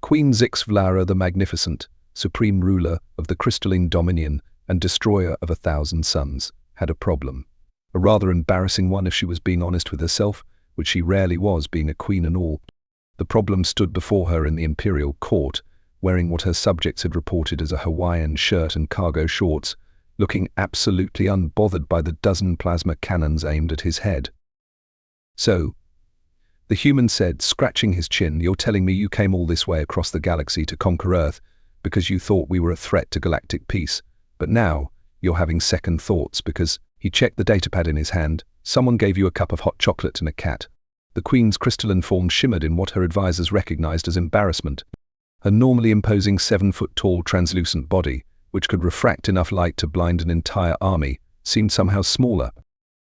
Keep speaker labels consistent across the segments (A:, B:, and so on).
A: Queen Zixvlara the Magnificent, supreme ruler of the crystalline dominion and destroyer of 1,000 suns, had a problem. A rather embarrassing one if she was being honest with herself, which she rarely was, being a queen and all. The problem stood before her in the imperial court, wearing what her subjects had reported as a Hawaiian shirt and cargo shorts, looking absolutely unbothered by the dozen plasma cannons aimed at his head. "So," the human said, scratching his chin, "you're telling me you came all this way across the galaxy to conquer Earth because you thought we were a threat to galactic peace, but now you're having second thoughts because," he checked the datapad in his hand, "someone gave you a cup of hot chocolate and a cat." The queen's crystalline form shimmered in what her advisors recognized as embarrassment. Her normally imposing 7-foot-tall translucent body, which could refract enough light to blind an entire army, seemed somehow smaller.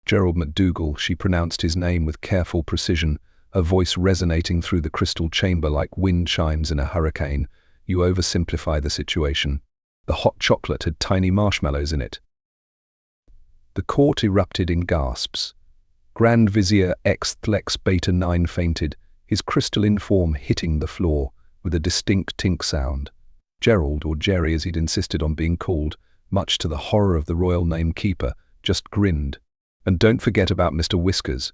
A: "Gerald McDougal," she pronounced his name with careful precision, her voice resonating through the crystal chamber like wind chimes in a hurricane. "You oversimplify the situation. The hot chocolate had tiny marshmallows in it." The court erupted in gasps. Grand Vizier X-Thlex Beta 9 fainted, his crystalline form hitting the floor with a distinct tink sound. Gerald, or Jerry as he'd insisted on being called, much to the horror of the royal name-keeper, just grinned. "And don't forget about Mr. Whiskers."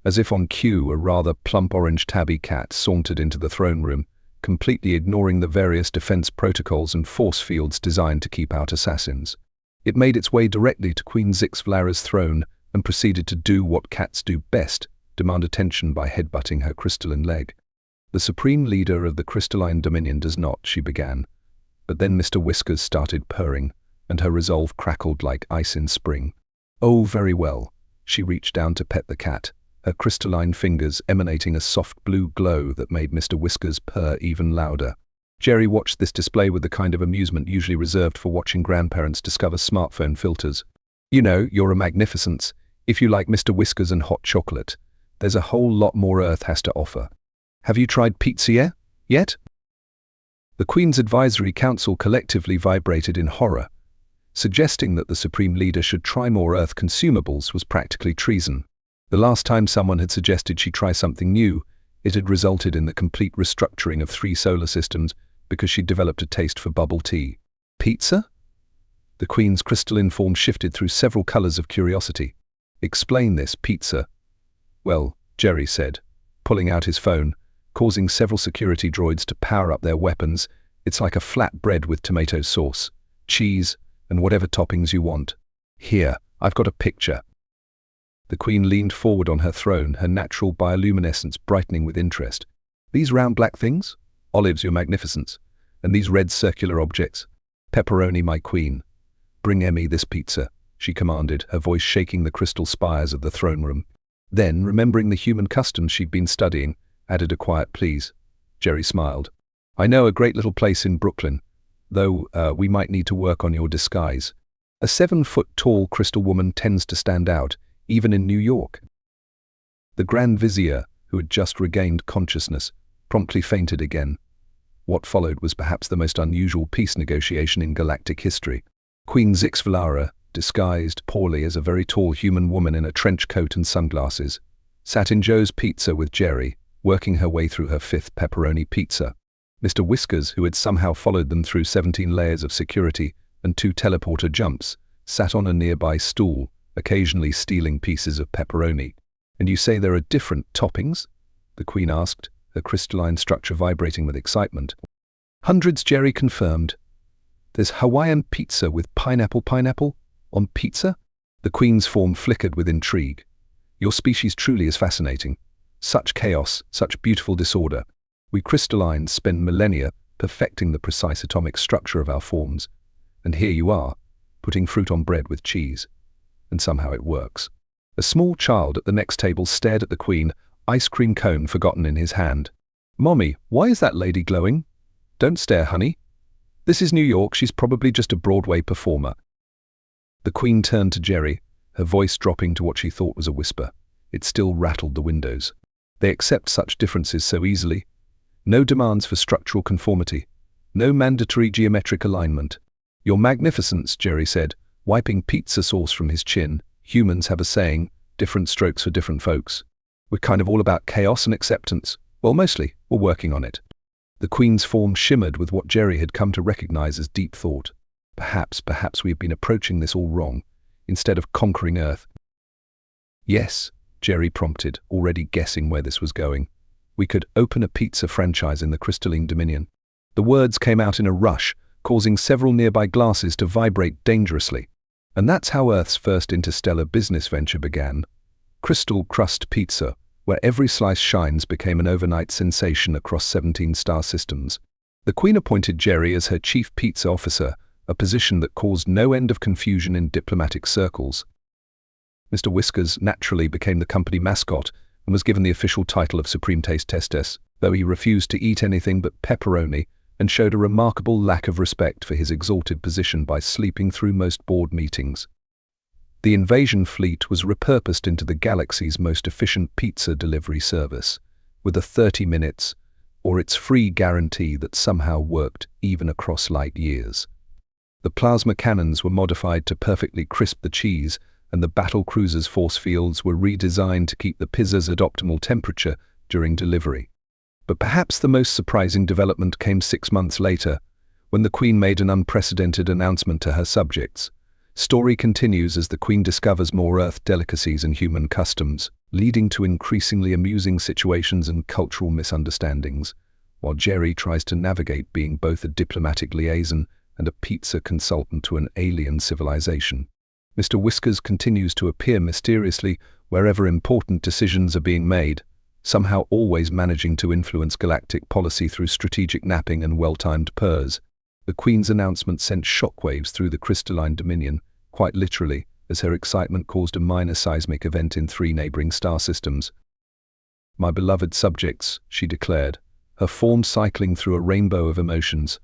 A: As if on cue, a rather plump orange tabby cat sauntered into the throne room, completely ignoring the various defense protocols and force fields designed to keep out assassins. It made its way directly to Queen Zixvlara's throne and proceeded to do what cats do best, demand attention by headbutting her crystalline leg. "The supreme leader of the crystalline dominion does not," she began. But then Mr. Whiskers started purring, and her resolve crackled like ice in spring. "Oh, very well." She reached down to pet the cat, her crystalline fingers emanating a soft blue glow that made Mr. Whiskers purr even louder. Jerry watched this display with the kind of amusement usually reserved for watching grandparents discover smartphone filters. "You know, you're a magnificence. If you like Mr. Whiskers and hot chocolate, there's a whole lot more Earth has to offer. Have you tried pizza yet?" The Queen's Advisory Council collectively vibrated in horror. Suggesting that the Supreme Leader should try more Earth consumables was practically treason. The last time someone had suggested she try something new, it had resulted in the complete restructuring of 3 solar systems because she'd developed a taste for bubble tea. "Pizza?" The Queen's crystalline form shifted through several colors of curiosity. "Explain this, pizza." "Well," Jerry said, pulling out his phone, causing several security droids to power up their weapons, "it's like a flat bread with tomato sauce, cheese, and whatever toppings you want. Here, I've got a picture." The Queen leaned forward on her throne, her natural bioluminescence brightening with interest. "These round black things? Olives, your magnificence. And these red circular objects? Pepperoni, my queen. Bring Emmy this pizza," she commanded, her voice shaking the crystal spires of the throne room. Then, remembering the human customs she'd been studying, added a quiet "please." Jerry smiled. "I know a great little place in Brooklyn, though we might need to work on your disguise. A 7-foot-tall crystal woman tends to stand out, even in New York." The Grand Vizier, who had just regained consciousness, promptly fainted again. What followed was perhaps the most unusual peace negotiation in galactic history. Queen Zixvlara, disguised poorly as a very tall human woman in a trench coat and sunglasses, sat in Joe's Pizza with Jerry, working her way through her 5th pepperoni pizza. Mr. Whiskers, who had somehow followed them through 17 layers of security and 2 teleporter jumps, sat on a nearby stool, occasionally stealing pieces of pepperoni. "And you say there are different toppings?" the Queen asked, her crystalline structure vibrating with excitement. "Hundreds," Jerry confirmed. "There's Hawaiian pizza with pineapple on pizza?" The Queen's form flickered with intrigue. "Your species truly is fascinating. Such chaos, such beautiful disorder. We crystallines spend millennia perfecting the precise atomic structure of our forms. And here you are, putting fruit on bread with cheese. And somehow it works." A small child at the next table stared at the Queen, ice cream cone forgotten in his hand. "Mommy, why is that lady glowing?" "Don't stare, honey. This is New York, she's probably just a Broadway performer." The Queen turned to Jerry, her voice dropping to what she thought was a whisper. It still rattled the windows. "They accept such differences so easily. No demands for structural conformity. No mandatory geometric alignment." "Your Magnificence," Jerry said, wiping pizza sauce from his chin. "Humans have a saying, different strokes for different folks. We're kind of all about chaos and acceptance. Well, mostly, we're working on it." The Queen's form shimmered with what Jerry had come to recognize as deep thought. Perhaps we have been approaching this all wrong. Instead of conquering Earth. Yes, Jerry prompted, already guessing where this was going. We could open a pizza franchise in the crystalline dominion. The words came out in a rush, causing several nearby glasses to vibrate dangerously. And that's how Earth's first interstellar business venture began. Crystal Crust Pizza, where every slice shines, became an overnight sensation across 17 star systems. The Queen appointed Jerry as her chief pizza officer, a position that caused no end of confusion in diplomatic circles. Mr. Whiskers naturally became the company mascot and was given the official title of Supreme Taste Testess, though he refused to eat anything but pepperoni and showed a remarkable lack of respect for his exalted position by sleeping through most board meetings. The invasion fleet was repurposed into the galaxy's most efficient pizza delivery service, with a 30 minutes, or its free guarantee that somehow worked even across light years. The plasma cannons were modified to perfectly crisp the cheese, and the battle cruiser's force fields were redesigned to keep the pizzas at optimal temperature during delivery. But perhaps the most surprising development came 6 months later, when the Queen made an unprecedented announcement to her subjects. Story continues as the Queen discovers more Earth delicacies and human customs, leading to increasingly amusing situations and cultural misunderstandings, while Jerry tries to navigate being both a diplomatic liaison and a pizza consultant to an alien civilization. Mr. Whiskers continues to appear mysteriously wherever important decisions are being made, somehow always managing to influence galactic policy through strategic napping and well-timed purrs. The Queen's announcement sent shockwaves through the crystalline dominion, quite literally, as her excitement caused a minor seismic event in 3 neighboring star systems. "My beloved subjects," she declared, her form cycling through a rainbow of emotions,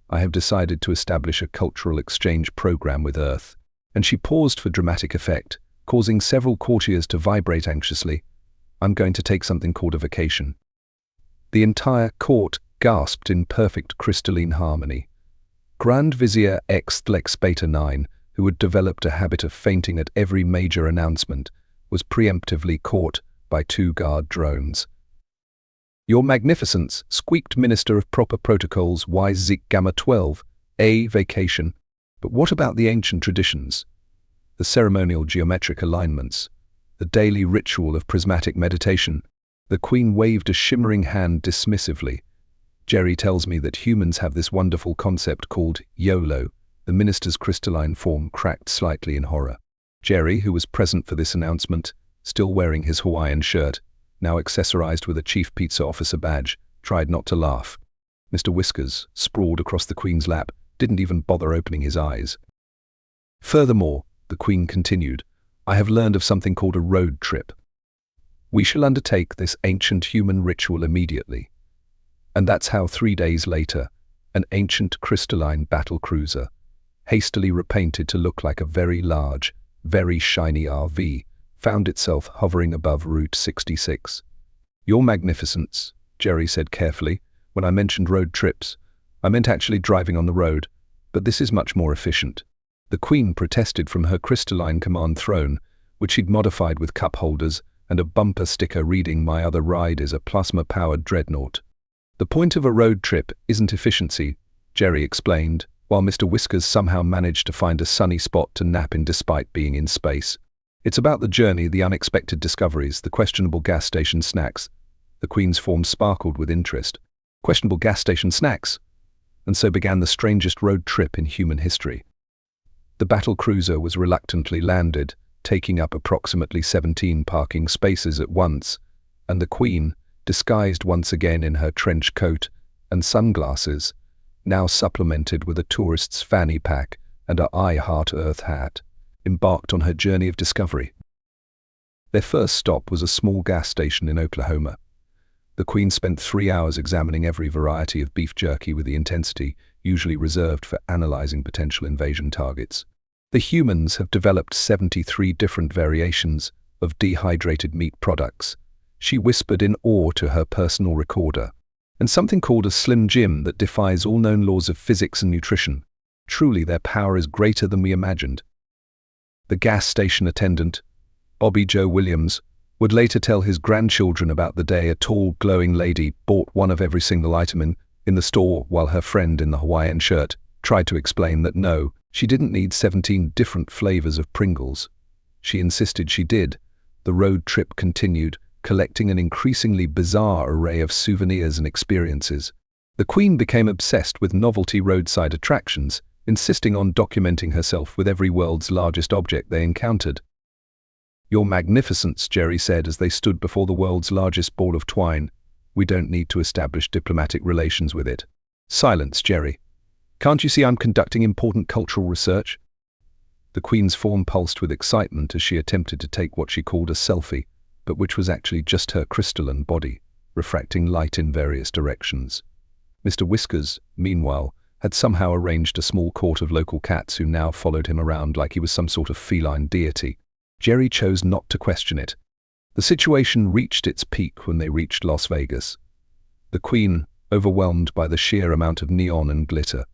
A: "I have decided to establish a cultural exchange program with Earth." And she paused for dramatic effect, causing several courtiers to vibrate anxiously. "I'm going to take something called a vacation." The entire court gasped in perfect crystalline harmony. Grand Vizier X Beta 9, who had developed a habit of fainting at every major announcement, was preemptively caught by 2 guard drones. "Your Magnificence," squeaked Minister of Proper Protocols YZ Gamma 12, "a vacation. But what about the ancient traditions? The ceremonial geometric alignments? The daily ritual of prismatic meditation?" The Queen waved a shimmering hand dismissively. "Jerry tells me that humans have this wonderful concept called YOLO." The minister's crystalline form cracked slightly in horror. Jerry, who was present for this announcement, still wearing his Hawaiian shirt, now accessorized with a chief pizza officer badge, tried not to laugh. Mr. Whiskers, sprawled across the Queen's lap, didn't even bother opening his eyes. "Furthermore," the Queen continued, "I have learned of something called a road trip. We shall undertake this ancient human ritual immediately." And that's how 3 days later, an ancient crystalline battle cruiser, hastily repainted to look like a very large, very shiny RV, found itself hovering above Route 66. "Your Magnificence," Jerry said carefully, "when I mentioned road trips, I meant actually driving on the road, but this is much more efficient." The Queen protested from her crystalline command throne, which she'd modified with cup holders and a bumper sticker reading "My other ride is a plasma-powered dreadnought." "The point of a road trip isn't efficiency," Jerry explained, while Mr. Whiskers somehow managed to find a sunny spot to nap in despite being in space. "It's about the journey, the unexpected discoveries, the questionable gas station snacks." The Queen's form sparkled with interest. "Questionable gas station snacks?" And so began the strangest road trip in human history. The battle cruiser was reluctantly landed, taking up approximately 17 parking spaces at once, and the Queen, disguised once again in her trench coat and sunglasses, now supplemented with a tourist's fanny pack and a I Heart Earth hat, embarked on her journey of discovery. Their first stop was a small gas station in Oklahoma. The Queen spent 3 hours examining every variety of beef jerky with the intensity usually reserved for analyzing potential invasion targets. The humans have developed 73 different variations of dehydrated meat products, she whispered in awe to her personal recorder, and something called a Slim Jim that defies all known laws of physics and nutrition. Truly, their power is greater than we imagined. The gas station attendant, Bobby Joe Williams, would later tell his grandchildren about the day a tall, glowing lady bought one of every single item in in the store while her friend in the Hawaiian shirt tried to explain that no, she didn't need 17 different flavors of Pringles. She insisted she did. The road trip continued, collecting an increasingly bizarre array of souvenirs and experiences. The Queen became obsessed with novelty roadside attractions, insisting on documenting herself with every world's largest object they encountered. "Your Magnificence," Jerry said as they stood before the world's largest ball of twine. "We don't need to establish diplomatic relations with it." "Silence, Jerry. Can't you see I'm conducting important cultural research?" The Queen's form pulsed with excitement as she attempted to take what she called a selfie, but which was actually just her crystalline body, refracting light in various directions. Mr. Whiskers, meanwhile, had somehow arranged a small court of local cats who now followed him around like he was some sort of feline deity. Jerry chose not to question it. The situation reached its peak when they reached Las Vegas. The Queen, overwhelmed by the sheer amount of neon and glitter,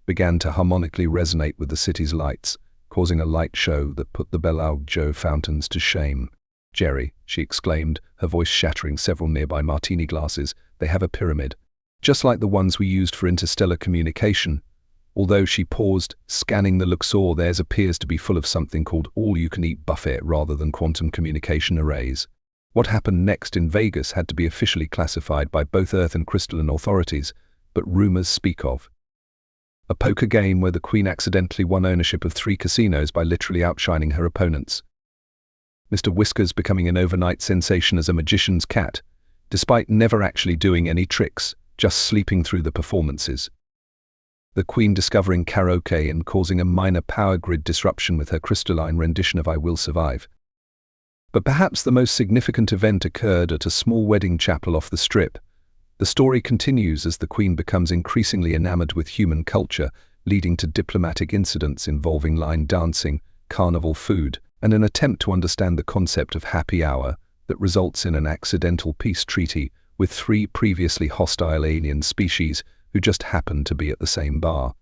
A: began to harmonically resonate with the city's lights, causing a light show that put the Bellagio fountains to shame. "Jerry," she exclaimed, her voice shattering several nearby martini glasses, "they have a pyramid, just like the ones we used for interstellar communication. Although," she paused, scanning the Luxor, "theirs appears to be full of something called all-you-can-eat buffet rather than quantum communication arrays." What happened next in Vegas had to be officially classified by both Earth and crystalline authorities, but rumors speak of a poker game where the Queen accidentally won ownership of 3 casinos by literally outshining her opponents. Mr. Whiskers becoming an overnight sensation as a magician's cat, despite never actually doing any tricks, just sleeping through the performances. The Queen discovering karaoke and causing a minor power grid disruption with her crystalline rendition of "I Will Survive." But perhaps the most significant event occurred at a small wedding chapel off the Strip. The story continues as the Queen becomes increasingly enamored with human culture, leading to diplomatic incidents involving line dancing, carnival food, and an attempt to understand the concept of happy hour that results in an accidental peace treaty with 3 previously hostile alien species who just happened to be at the same bar.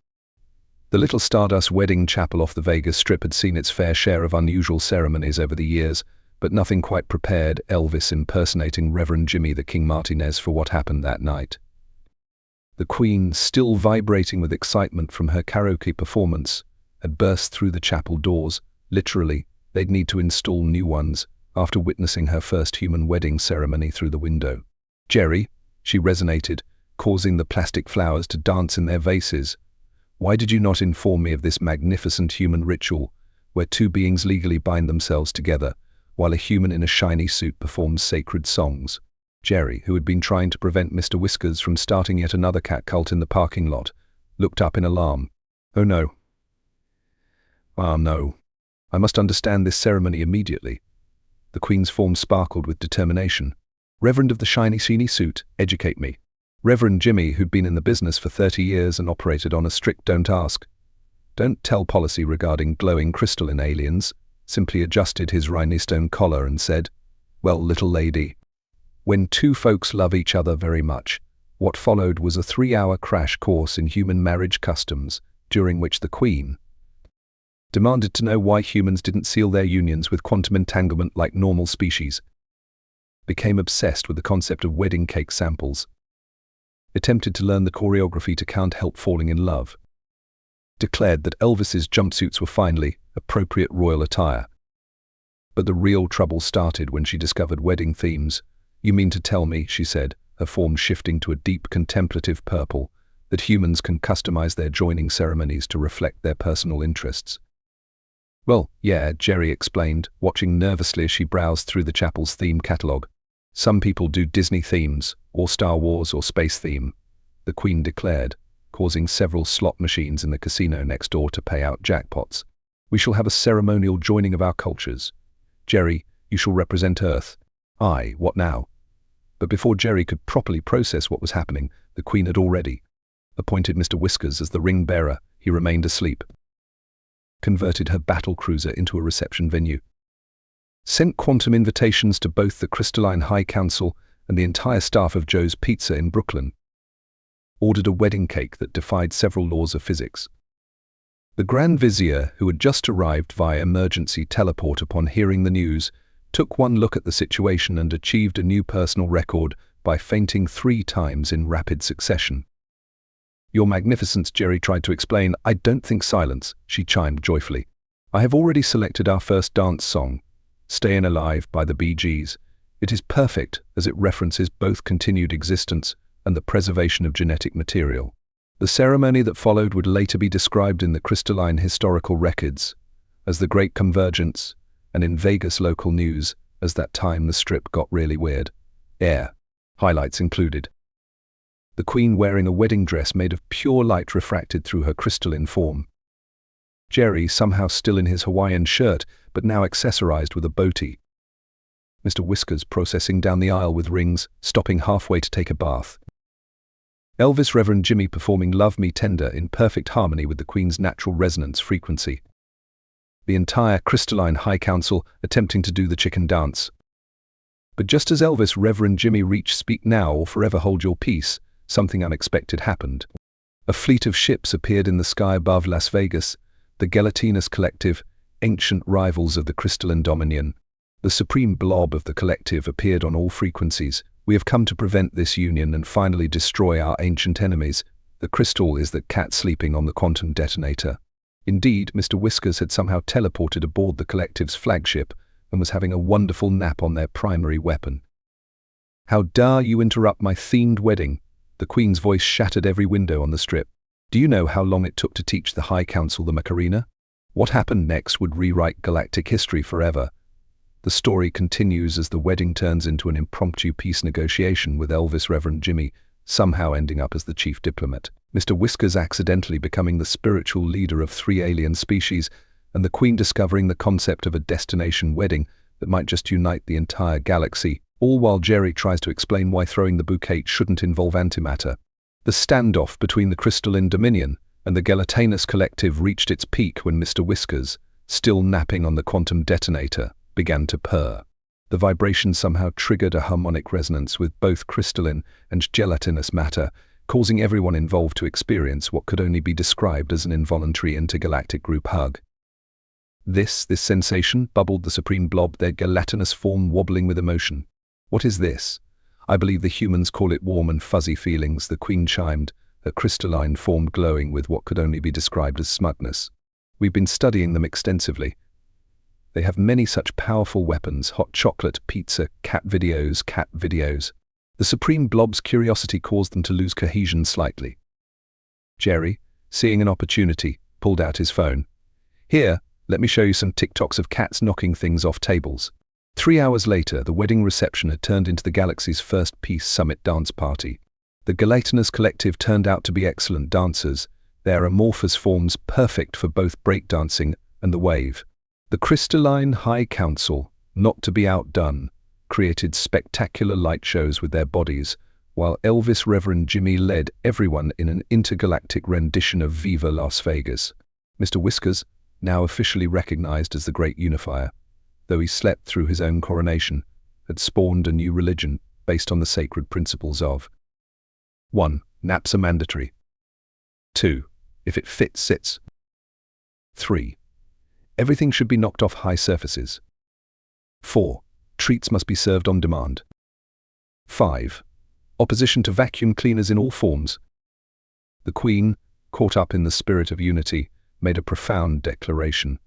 A: The little Stardust wedding chapel off the Vegas Strip had seen its fair share of unusual ceremonies over the years, but nothing quite prepared Elvis impersonating Reverend Jimmy the King Martinez for what happened that night. The Queen, still vibrating with excitement from her karaoke performance, had burst through the chapel doors. Literally, they'd need to install new ones after witnessing her first human wedding ceremony through the window. "Jerry," she resonated, causing the plastic flowers to dance in their vases. "Why did you not inform me of this magnificent human ritual, where 2 beings legally bind themselves together, while a human in a shiny suit performs sacred songs?" Jerry, who had been trying to prevent Mr. Whiskers from starting yet another cat cult in the parking lot, looked up in alarm. "Oh no. Ah no. I must understand this ceremony immediately." The Queen's form sparkled with determination. "Reverend of the shiny suit, educate me." Reverend Jimmy, who'd been in the business for 30 years and operated on a strict don't ask, don't tell policy regarding glowing crystalline aliens, simply adjusted his rhinestone collar and said, "Well, little lady, when 2 folks love each other very much," what followed was a 3-hour crash course in human marriage customs, during which the Queen demanded to know why humans didn't seal their unions with quantum entanglement like normal species, became obsessed with the concept of wedding cake samples, attempted to learn the choreography to Can't Help Falling in Love, declared that Elvis's jumpsuits were finally appropriate royal attire. But the real trouble started when she discovered wedding themes. "You mean to tell me," she said, her form shifting to a deep contemplative purple, "that humans can customize their joining ceremonies to reflect their personal interests?" "Well, yeah," Jerry explained, watching nervously as she browsed through the chapel's theme catalogue. "Some people do Disney themes, or Star Wars or space theme," the Queen declared, causing several slot machines in the casino next door to pay out jackpots. "We shall have a ceremonial joining of our cultures. Jerry, you shall represent Earth." "Aye, what now?" But before Jerry could properly process what was happening, the Queen had already appointed Mr. Whiskers as the ring bearer. He remained asleep. Converted her battle cruiser into a reception venue. Sent quantum invitations to both the Crystalline High Council and the entire staff of Joe's Pizza in Brooklyn. Ordered a wedding cake that defied several laws of physics. The Grand Vizier, who had just arrived via emergency teleport upon hearing the news, took one look at the situation and achieved a new personal record by fainting 3 times in rapid succession. Your Magnificence, Jerry tried to explain. I don't think silence, she chimed joyfully. I have already selected our first dance song, Stayin' Alive by the Bee Gees. It is perfect as it references both continued existence and the preservation of genetic material. The ceremony that followed would later be described in the crystalline historical records as the Great Convergence, and in Vegas local news as that time the strip got really weird. Air. Highlights included the Queen wearing a wedding dress made of pure light refracted through her crystalline form. Jerry somehow still in his Hawaiian shirt, but now accessorized with a boatie. Mr. Whiskers processing down the aisle with rings, stopping halfway to take a bath. Elvis Reverend Jimmy performing Love Me Tender in perfect harmony with the Queen's natural resonance frequency. The entire crystalline High Council attempting to do the chicken dance. But just as Elvis Reverend Jimmy reached speak now or forever hold your peace, something unexpected happened. A fleet of ships appeared in the sky above Las Vegas, the Gelatinous Collective, ancient rivals of the crystalline Dominion. The supreme blob of the collective appeared on all frequencies. We have come to prevent this union and finally destroy our ancient enemies. The crystal is the cat sleeping on the quantum detonator. Indeed, Mr. Whiskers had somehow teleported aboard the collective's flagship and was having a wonderful nap on their primary weapon. How dare you interrupt my themed wedding? The Queen's voice shattered every window on the strip. Do you know how long it took to teach the High Council the Macarena? What happened next would rewrite galactic history forever. The story continues as the wedding turns into an impromptu peace negotiation with Elvis Reverend Jimmy somehow ending up as the chief diplomat, Mr. Whiskers accidentally becoming the spiritual leader of 3 alien species, and the Queen discovering the concept of a destination wedding that might just unite the entire galaxy, all while Jerry tries to explain why throwing the bouquet shouldn't involve antimatter. The standoff between the crystalline Dominion and the Gelatinous Collective reached its peak when Mr. Whiskers, still napping on the quantum detonator, began to purr. The vibration somehow triggered a harmonic resonance with both crystalline and gelatinous matter, causing everyone involved to experience what could only be described as an involuntary intergalactic group hug. This sensation, bubbled the supreme blob, their gelatinous form wobbling with emotion. What is this? I believe the humans call it warm and fuzzy feelings, the Queen chimed, her crystalline form glowing with what could only be described as smugness. We've been studying them extensively. They have many such powerful weapons: hot chocolate, pizza, cat videos. The supreme blob's curiosity caused them to lose cohesion slightly. Jerry, seeing an opportunity, pulled out his phone. Here, let me show you some TikToks of cats knocking things off tables. 3 hours later, the wedding reception had turned into the galaxy's first Peace Summit dance party. The Gelatinous Collective turned out to be excellent dancers, their amorphous forms perfect for both breakdancing and the wave. The crystalline High Council, not to be outdone, created spectacular light shows with their bodies, while Elvis Reverend Jimmy led everyone in an intergalactic rendition of Viva Las Vegas. Mr. Whiskers, now officially recognized as the Great Unifier, though he slept through his own coronation, had spawned a new religion based on the sacred principles of 1. Naps are mandatory. 2. If it fits, sits. 3. Everything should be knocked off high surfaces. 4. Treats must be served on demand. 5. Opposition to vacuum cleaners in all forms. The Queen, caught up in the spirit of unity, made a profound declaration.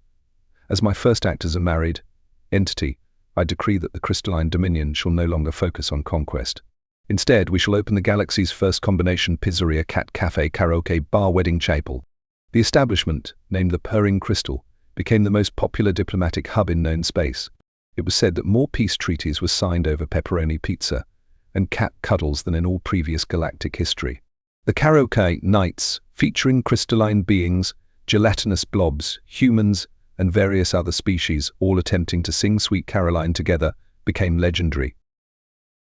A: As my first act as a married entity, I decree that the crystalline Dominion shall no longer focus on conquest. Instead, we shall open the galaxy's first combination pizzeria, cat cafe, karaoke bar, wedding chapel. The establishment, named the Purring Crystal, became the most popular diplomatic hub in known space. It was said that more peace treaties were signed over pepperoni pizza and cat cuddles than in all previous galactic history. The karaoke nights, featuring crystalline beings, gelatinous blobs, humans, and various other species, all attempting to sing Sweet Caroline together, became legendary.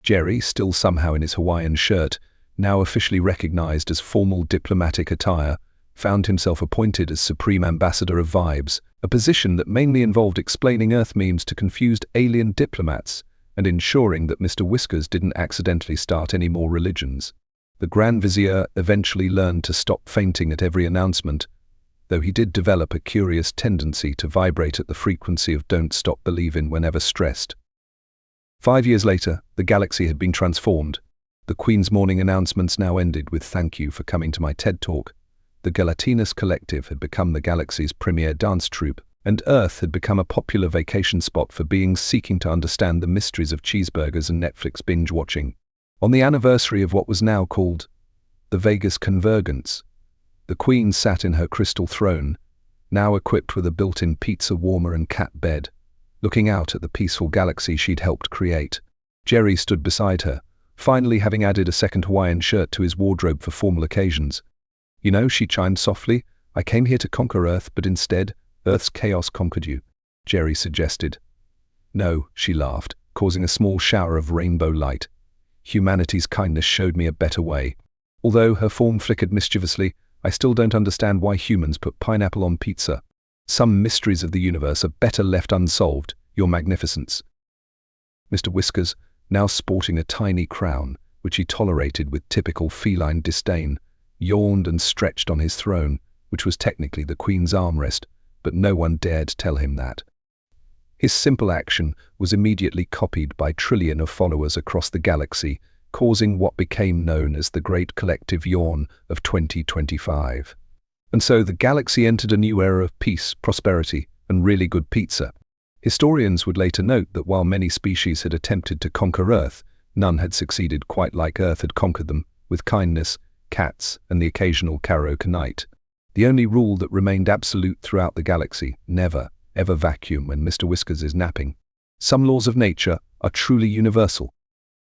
A: Jerry, still somehow in his Hawaiian shirt, now officially recognized as formal diplomatic attire, found himself appointed as Supreme Ambassador of Vibes, a position that mainly involved explaining Earth memes to confused alien diplomats and ensuring that Mr. Whiskers didn't accidentally start any more religions. The Grand Vizier eventually learned to stop fainting at every announcement, though he did develop a curious tendency to vibrate at the frequency of "Don't Stop Believin'" whenever stressed. 5 years later, the galaxy had been transformed. The Queen's morning announcements now ended with "Thank you for coming to my TED Talk." The Gelatinous Collective had become the galaxy's premier dance troupe, and Earth had become a popular vacation spot for beings seeking to understand the mysteries of cheeseburgers and Netflix binge-watching. On the anniversary of what was now called the Vegas Convergence, the Queen sat in her crystal throne, now equipped with a built-in pizza warmer and cat bed, looking out at the peaceful galaxy she'd helped create. Jerry stood beside her, finally having added a second Hawaiian shirt to his wardrobe for formal occasions. "You know," she chimed softly, "I came here to conquer Earth, but instead, Earth's chaos conquered you," Jerry suggested. "No," she laughed, causing a small shower of rainbow light. "Humanity's kindness showed me a better way." Although her form flickered mischievously, "I still don't understand why humans put pineapple on pizza. Some mysteries of the universe are better left unsolved, Your Magnificence." Mr. Whiskers, now sporting a tiny crown, which he tolerated with typical feline disdain, yawned and stretched on his throne, which was technically the Queen's armrest, but no one dared tell him that. His simple action was immediately copied by trillion of followers across the galaxy, causing what became known as the Great Collective Yawn of 2025. And so the galaxy entered a new era of peace, prosperity, and really good pizza. Historians would later note that while many species had attempted to conquer Earth, none had succeeded quite like Earth had conquered them, with kindness, cats, and the occasional karaoke night. The only rule that remained absolute throughout the galaxy: never, ever vacuum when Mr. Whiskers is napping. Some laws of nature are truly universal,